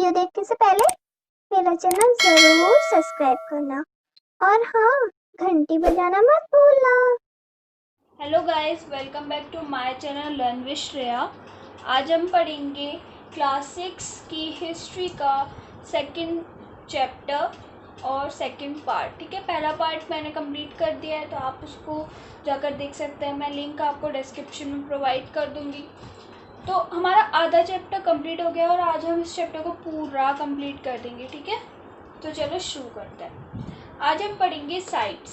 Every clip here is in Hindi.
वीडियो देखने से पहले मेरा चैनल जरूर सब्सक्राइब करना और हाँ, घंटी बजाना मत भूलना। Hello guys, welcome back to my channel learn with Shreya. आज हम पढ़ेंगे क्लास 6 की हिस्ट्री का सेकंड चैप्टर और सेकंड पार्ट। ठीक है, पहला पार्ट मैंने कंप्लीट कर दिया है, तो आप उसको जाकर देख सकते हैं। मैं लिंक आपको डिस्क्रिप्शन में प्रोवाइड कर दूँगी। तो हमारा आधा चैप्टर कंप्लीट हो गया और आज हम इस चैप्टर को पूरा कंप्लीट कर देंगे। ठीक है, तो चलो शुरू करते हैं। आज हम पढ़ेंगे साइट्स।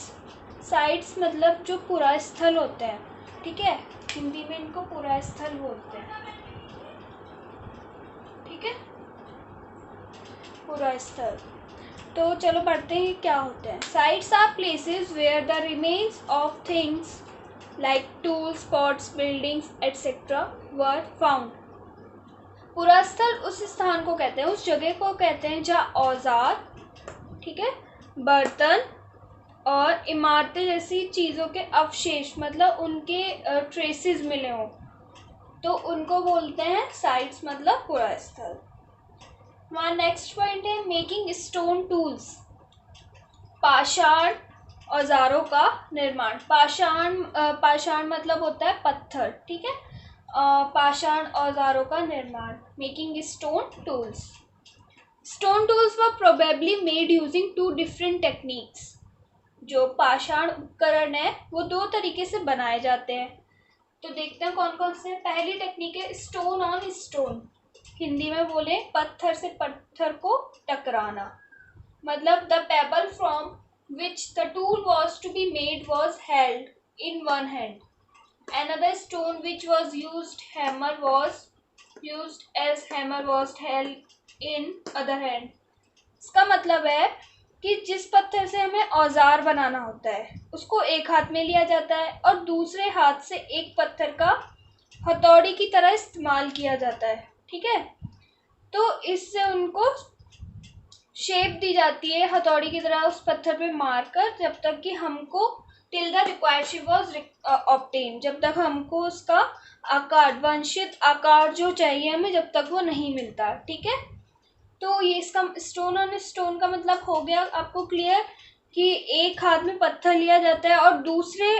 साइट्स मतलब जो पुरा स्थल होते हैं। ठीक है, हिंदी में इनको पुरा स्थल बोलते हैं। ठीक है, पुरा स्थल। तो चलो पढ़ते हैं क्या होते हैं। Sites are places where the remains of things like tools, pots, buildings, etc. were found. पुरास्थल उस स्थान को कहते हैं, उस जगह को कहते हैं जहाँ औजार, ठीक है, बर्तन और इमारतें जैसी चीज़ों के अवशेष मतलब उनके ट्रेसेस मिले हों, तो उनको बोलते हैं साइट्स मतलब पुरास्थल। हमारा नेक्स्ट पॉइंट है मेकिंग स्टोन टूल्स। पाषाण औजारों का निर्माण। पाषाण मतलब होता है पत्थर। ठीक है, पाषाण औजारों का निर्माण, making stone tools. Stone tools were probably made using two different techniques. जो पाषाण उपकरण है वो दो तरीके से बनाए जाते हैं, तो देखते हैं कौन कौन से। पहली टेक्निक है स्टोन ऑन स्टोन, हिंदी में बोले पत्थर से पत्थर को टकराना। मतलब the pebble from which the tool was to be made was held in one hand. Another stone which was used as hammer was held in other hand. इसका मतलब है कि जिस पत्थर से हमें औजार बनाना होता है उसको एक हाथ में लिया जाता है और दूसरे हाथ से एक पत्थर का हथौड़ी की तरह इस्तेमाल किया जाता है। ठीक है, तो इससे उनको शेप दी जाती है हथौड़ी की तरह उस पत्थर पे मारकर, जब तक कि हमको till the required shape was obtain, जब तक हमको उसका आकार, वांछित आकार जो चाहिए हमें, जब तक वो नहीं मिलता। ठीक है, तो ये इसका स्टोन ऑन स्टोन का मतलब हो गया आपको क्लियर कि एक हाथ में पत्थर लिया जाता है और दूसरे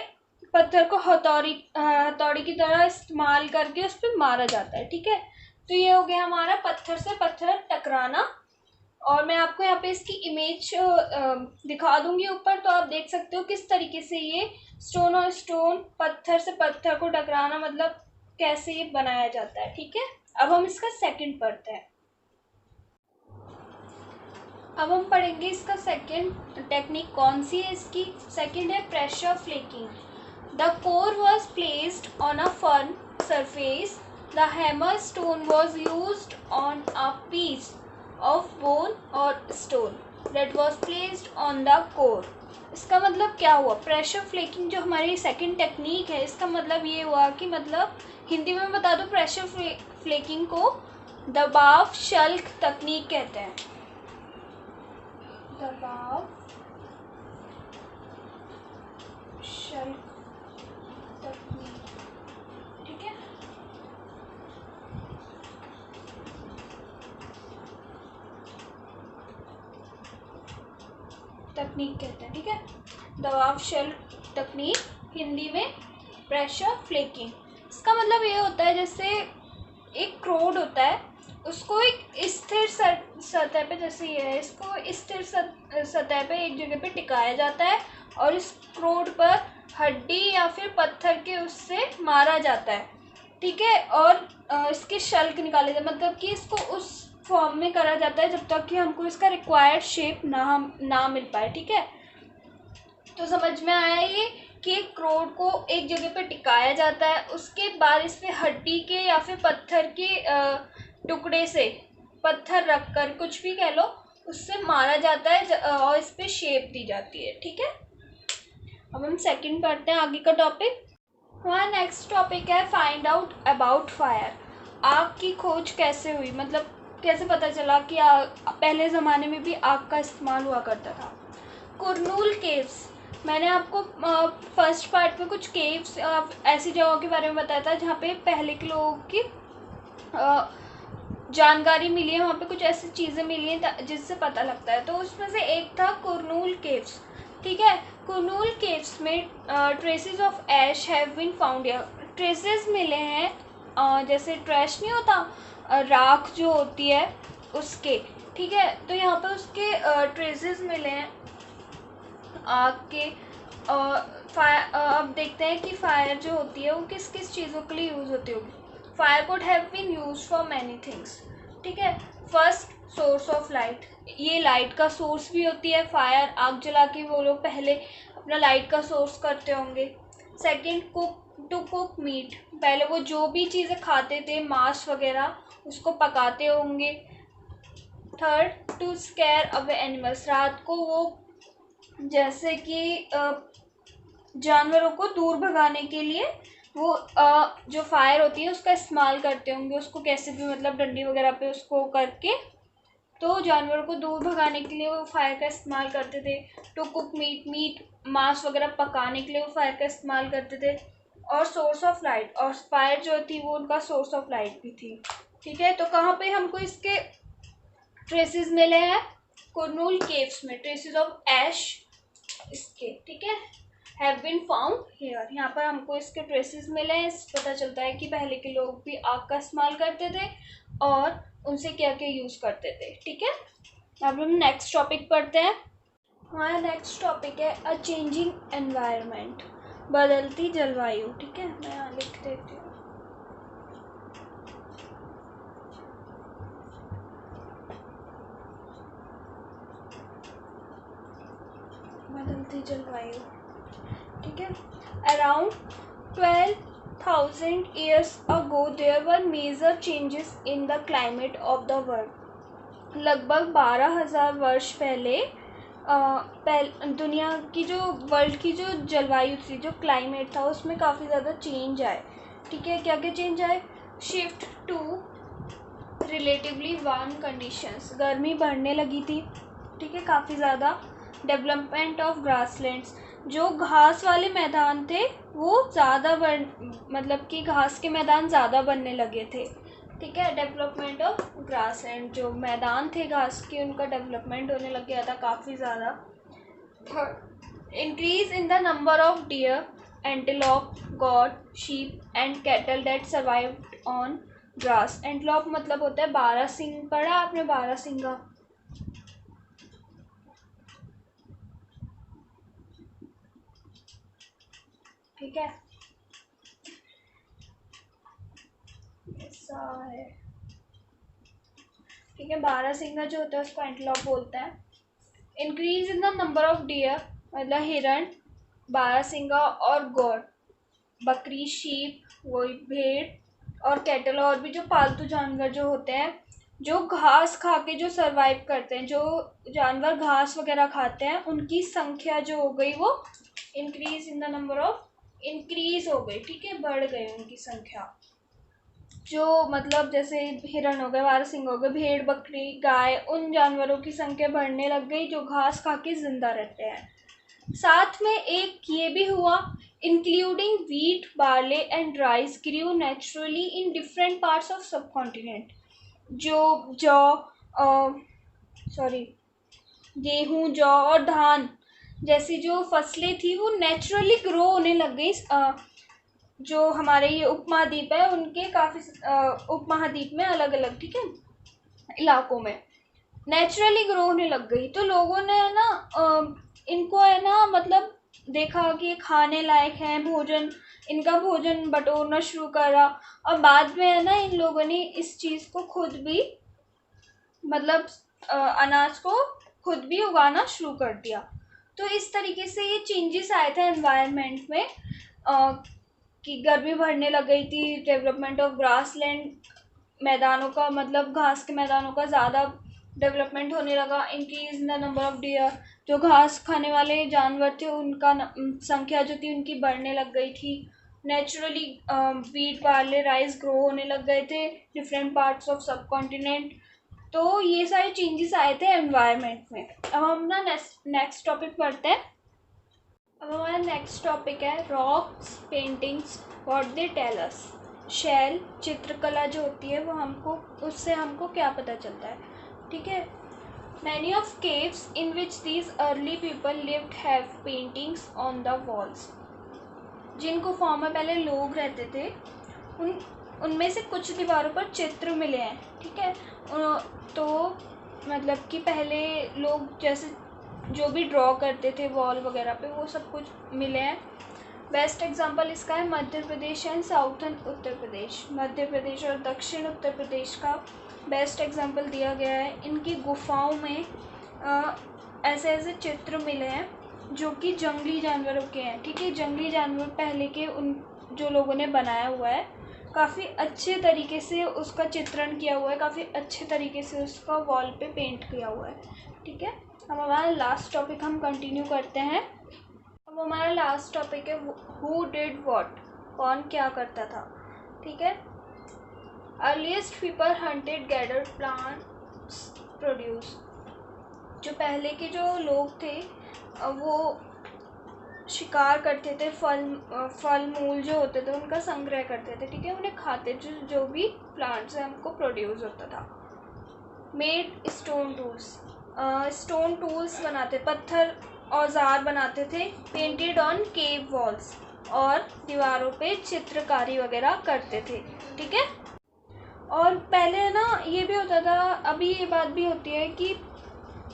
पत्थर को हथौड़ी की तरह इस्तेमाल करके उस पर मारा जाता है। ठीक है, तो ये हो गया हमारा पत्थर से पत्थर टकराना। और मैं आपको यहाँ पे इसकी इमेज दिखा दूंगी ऊपर, तो आप देख सकते हो किस तरीके से ये स्टोन और स्टोन, पत्थर से पत्थर को टकराना मतलब कैसे ये बनाया जाता है। ठीक है, अब हम इसका सेकंड पढ़ते हैं। अब हम पढ़ेंगे इसका सेकंड टेक्निक कौन सी है। इसकी सेकंड है pressure flaking. The core was placed on a firm surface, the hammer stone was used on a piece of bone or stone that was placed on the core. इसका मतलब क्या हुआ। प्रेशर फ्लेकिंग जो हमारी सेकंड टेक्निक है, इसका मतलब ये हुआ कि मतलब हिंदी में बता दो, प्रेशर फ्लेकिंग को दबाव शल्क तकनीक कहते हैं। दबाव शल्क तकनीक, ठीक है, तकनीक कहते हैं। ठीक है, दबाव शल्क तकनीक, हिंदी में प्रेशर फ्लेकिंग। इसका मतलब ये होता है जैसे एक क्रोड होता है, उसको एक स्थिर सतह पे, जैसे ये है, इसको स्थिर सतह पे एक जगह पे टिकाया जाता है और इस क्रोड पर हड्डी या फिर पत्थर के उससे मारा जाता है। ठीक है, और इसके शल्क निकाले जाते, मतलब कि इसको उस फॉर्म में करा जाता है जब तक कि हमको इसका रिक्वायर्ड शेप ना मिल पाए। ठीक है, तो समझ में आया ये कि एक क्रोड को एक जगह पे टिकाया जाता है, उसके बाद इस पे हड्डी के या फिर पत्थर के टुकड़े से, पत्थर रख कर कुछ भी कह लो, उससे मारा जाता है और इस पे शेप दी जाती है। ठीक है, अब हम सेकंड पढ़ते हैं आगे का टॉपिक। हमारा नेक्स्ट टॉपिक है फाइंड आउट अबाउट फायर। आग की खोज कैसे हुई, मतलब कैसे पता चला कि पहले ज़माने में भी आग का इस्तेमाल हुआ करता था। कुरनूल केव्स, मैंने आपको फर्स्ट पार्ट में कुछ केव्स ऐसी जगहों के बारे में बताया था जहाँ पे पहले के लोगों की जानकारी मिली है, वहाँ पे कुछ ऐसी चीज़ें मिली हैं जिससे पता लगता है। तो उसमें से एक था कुरनूल केव्स, ठीक है। कुरनूल केव्स में traces of ash have been found, या ट्रेसेस मिले हैं जैसे ट्रैश नहीं होता, राख जो होती है उसके, ठीक है। तो यहाँ पे उसके ट्रेसेस मिले हैं आग के। फायर, अब देखते हैं कि फायर जो होती है वो किस किस चीज़ों के लिए यूज़ होती होगी। Fire could have been use for many things, ठीक है। फर्स्ट, सोर्स ऑफ लाइट, ये लाइट का सोर्स भी होती है फायर, आग जला के वो लोग पहले अपना लाइट का सोर्स करते होंगे। Second, cook, to cook meat, पहले वो जो भी चीज़ें खाते थे मांस वगैरह उसको पकाते होंगे। Third, to scare away animals, रात को वो जैसे कि जानवरों को दूर भगाने के लिए वो जो फायर होती है उसका इस्तेमाल करते होंगे, उसको कैसे भी मतलब डंडी वगैरह पे उसको करके, तो जानवरों को दूर भगाने के लिए वो फायर का इस्तेमाल करते थे। टू कुक मीट, मीट मांस वगैरह पकाने के लिए वो फायर का इस्तेमाल करते थे। और सोर्स ऑफ लाइट, और फायर जो थी वो उनका सोर्स ऑफ लाइट भी थी, ठीक है। तो कहाँ पे हमको इसके ट्रेसेस मिले हैं? कुरनूल केव्स में ट्रेसेस ऑफ ऐश इसके, ठीक है, हैव बीन फाउंड हेयर, यहाँ पर हमको इसके ट्रेसेस मिले हैं। इस पता चलता है कि पहले के लोग भी आग का इस्तेमाल करते थे और उनसे क्या क्या यूज़ करते थे, ठीक है। अब हम नेक्स्ट टॉपिक पढ़ते हैं। हमारा नेक्स्ट टॉपिक है अ चेंजिंग एनवायरनमेंट, बदलती जलवायु, ठीक है। मैं यहाँ लिख देती हूँ। बदलती जलवायु, ठीक है। Around 12,000 years ago there were major changes in the climate of the world, लगभग 12,000 वर्ष पहले दुनिया की जो वर्ल्ड की जो जलवायु थी, जो क्लाइमेट था, उसमें काफ़ी ज़्यादा चेंज आए, ठीक है। क्या क्या चेंज आए? Shift to relatively warm conditions, गर्मी बढ़ने लगी थी, ठीक है, काफ़ी ज़्यादा। डेवलपमेंट ऑफ ग्रासलैंड्स, जो घास वाले मैदान थे वो ज़्यादा मतलब कि घास के मैदान ज़्यादा बनने लगे थे, ठीक है। डेवलपमेंट ऑफ ग्रासलैंड, जो मैदान थे घास के उनका डेवलपमेंट होने लग गया था काफ़ी ज़्यादा। Third, increase in the number of dear, antelope, God, sheep and cattle that survived on grass. Antelope मतलब होता है बारहसिंग, पढ़ा आपने बारहसिंगा? ठीक है, ऐसा है, ठीक है। बारहसिंगा जो होता है उसको एंटेलोप बोलते हैं। Increase in the number of dear मतलब हिरण, बारहसिंगा और गौर, बकरी, शीप, वही भेड़, और कैटल और भी जो पालतू जानवर जो होते हैं जो घास खा के जो सरवाइव करते हैं, जो जानवर घास वगैरह खाते हैं, उनकी संख्या जो हो गई वो increase in the number of, increase हो गई, ठीक है, बढ़ गई उनकी संख्या। जो मतलब जैसे हिरण हो गए, बारहसिंगा हो गए, भेड़, बकरी, गाय, उन जानवरों की संख्या बढ़ने लग गई जो घास खा के जिंदा रहते हैं। साथ में एक ये भी हुआ, including wheat, barley and rice grew naturally in different parts of subcontinent, जो जौ सॉरी गेहूँ, जौ और धान जैसी जो फसलें थी वो नेचुरली ग्रो होने लग गई जो हमारे ये उपमहाद्वीप है उनके काफ़ी उपमहाद्वीप में अलग अलग, ठीक है, इलाकों में नेचुरली ग्रो होने लग गई। तो लोगों ने है ना इनको है ना मतलब देखा कि ये खाने लायक है, भोजन, इनका भोजन बटोरना शुरू करा, और बाद में है ना इन लोगों ने इस चीज़ को खुद भी मतलब अनाज को खुद भी उगाना शुरू कर दिया। तो इस तरीके से ये चेंजेस आए थे एनवायरनमेंट में कि गर्मी बढ़ने लग गई थी, डेवलपमेंट ऑफ ग्रासलैंड, मैदानों का मतलब घास के मैदानों का ज़्यादा डेवलपमेंट होने लगा। Increase in the number of dear, जो घास खाने वाले जानवर थे उनका संख्या जो थी उनकी बढ़ने लग गई थी। Naturally wheat, barley, rice grow होने लग गए थे डिफरेंट पार्ट्स ऑफ सब कॉन्टिनेंट। तो ये सारे चेंजेस आए थे एनवायरनमेंट में। अब हम ना नेक्स्ट टॉपिक पढ़ते हैं। अब हमारा नेक्स्ट टॉपिक है rocks paintings, what they tell us. शैल चित्रकला जो होती है वो हमको उससे हमको क्या पता चलता है, ठीक है। Many of caves in which these early people lived have paintings on the walls. जिन गुफाओं में पहले लोग रहते थे उनमें से कुछ दीवारों पर चित्र मिले हैं, ठीक है। तो मतलब कि पहले लोग जैसे जो भी ड्रॉ करते थे वॉल वगैरह पे वो सब कुछ मिले हैं। बेस्ट एग्जांपल इसका है मध्य प्रदेश एंड साउथर्न उत्तर प्रदेश। मध्य प्रदेश और दक्षिण उत्तर प्रदेश का बेस्ट एग्जांपल दिया गया है। इनकी गुफाओं में ऐसे ऐसे चित्र मिले हैं जो कि जंगली जानवरों के हैं, ठीक है। जंगली जानवर पहले के उन जो लोगों ने बनाया हुआ है, काफ़ी अच्छे तरीके से उसका चित्रण किया हुआ है, काफ़ी अच्छे तरीके से उसका वॉल पे पेंट किया हुआ है, ठीक है। अब हमारा लास्ट टॉपिक हम कंटिन्यू करते हैं। अब हमारा लास्ट टॉपिक है हु डिड व्हाट, कौन क्या करता था, ठीक है। Earliest people hunted gathered plants produce. जो पहले के जो लोग थे वो शिकार करते थे, फल मूल जो होते थे उनका संग्रह करते थे, ठीक है। उन्हें खाते जो भी प्लांट्स हैं हमको प्रोड्यूस होता था। Made stone tools, stone tools बनाते, पत्थर औजार बनाते थे। पेंटेड ऑन केव वॉल्स, और दीवारों पे चित्रकारी वगैरह करते थे, ठीक है। और पहले ना ये भी होता था, अभी ये बात भी होती है कि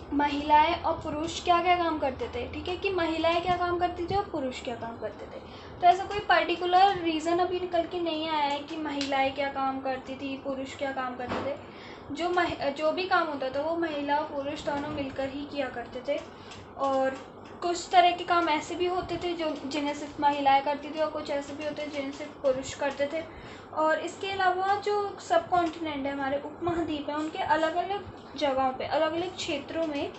महिलाएं और पुरुष क्या क्या काम करते थे, ठीक है। कि महिलाएं क्या काम करती थी और पुरुष क्या काम करते थे। तो ऐसा कोई पर्टिकुलर रीज़न अभी निकल के नहीं आया है कि महिलाएं क्या काम करती थी, पुरुष क्या काम करते थे। जो भी काम होता था वो महिला और पुरुष दोनों मिलकर ही किया करते थे। और कुछ तरह के काम ऐसे भी होते थे जो जिन्हें सिर्फ महिलाएं करती थी, और कुछ ऐसे भी होते थे जिन्हें सिर्फ पुरुष करते थे। और इसके अलावा जो सब कॉन्टिनेंट है, हमारे उपमहाद्वीप है, उनके अलग अलग जगहों पे, अलग अलग क्षेत्रों में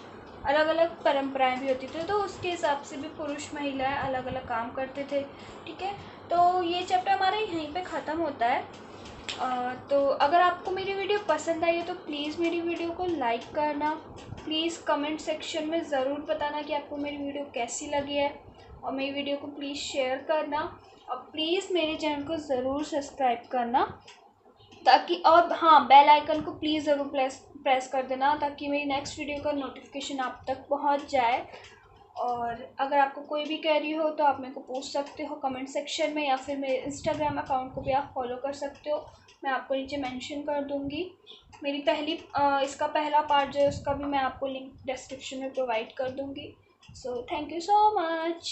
अलग अलग परंपराएं भी होती थी। तो उसके हिसाब से भी पुरुष महिलाएं अलग अलग काम करते थे, ठीक है। तो ये चैप्टर हमारा यहीं पे ख़त्म होता है। तो अगर आपको मेरी वीडियो पसंद आई है तो प्लीज़ मेरी वीडियो को लाइक करना। प्लीज़ कमेंट सेक्शन में ज़रूर बताना कि आपको मेरी वीडियो कैसी लगी है, और मेरी वीडियो को प्लीज़ शेयर करना, और प्लीज़ मेरे चैनल को ज़रूर सब्सक्राइब करना, ताकि, और हाँ, बेल आइकन को प्लीज़ ज़रूर प्रेस कर देना ताकि मेरी नेक्स्ट वीडियो का नोटिफिकेशन आप तक पहुंच जाए। और अगर आपको कोई भी क्वेरी हो तो आप मेरे को पूछ सकते हो कमेंट सेक्शन में, या फिर मेरे इंस्टाग्राम अकाउंट को भी आप फॉलो कर सकते हो, मैं आपको नीचे मेंशन कर दूँगी। मेरी इसका पहला पार्ट जो है उसका भी मैं आपको लिंक डिस्क्रिप्शन में प्रोवाइड कर दूँगी। So thank you so much.